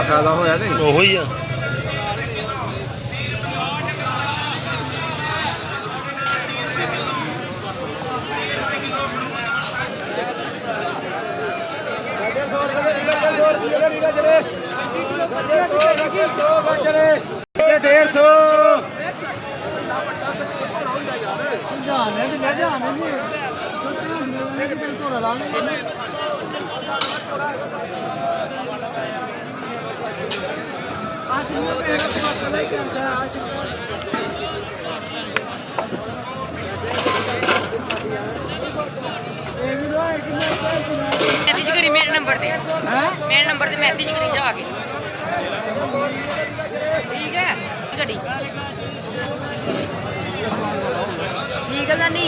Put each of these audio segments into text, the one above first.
ਫਾਇਦਾ ਹੋਇਆ ਨਹੀਂ ਉਹੋ ਹੀ ਆ मैसेज करी मेरे नंबर ते मैसेज करी जाके ठीक है गड्डी ठीक है नानी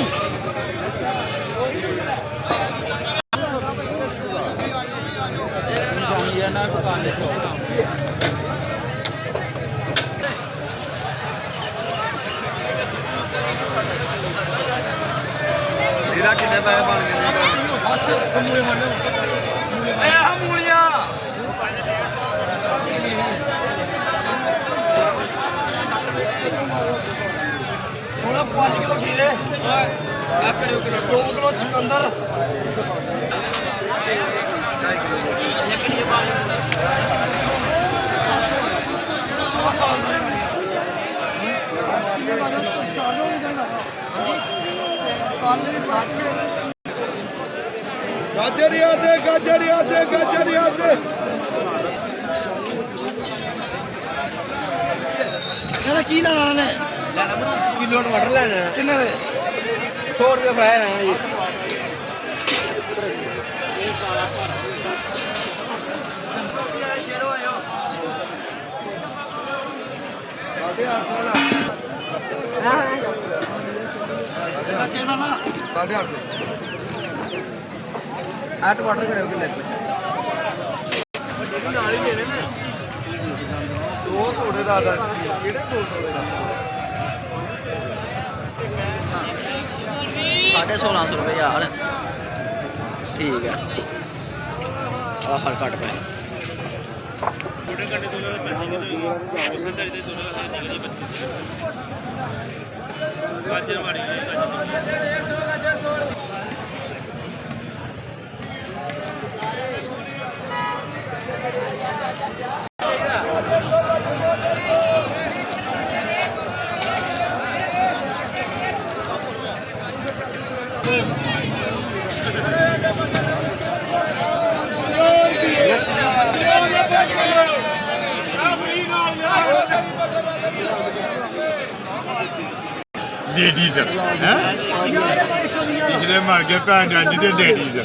ਇਹਦਾ ਕਿੰਨੇ ਪੈਸੇ ਬਣ ਗਏ ਨੇ ਬਸ ਮੂਲੀਆਂ ਆਹ ਮੂਲੀਆਂ ਸੋਨਾ 5 ਕਿਲੋ ਖੀਰੇ ਆਕੜੇ 2 ਕਿਲੋ ਚੁਕੰਦਰ गाजर याद है की लेना ने किलो टमाटर लेना किन्ने दे 100 रुपये फ्राई है जी टमाटर खड़े होके लेते दो थोड़े ज्यादा किहड़े दो थोड़े ₹1650 यार ठीक है हर घट पे लेडीज है पिछले मर गए भैन जांजी ते लेडीज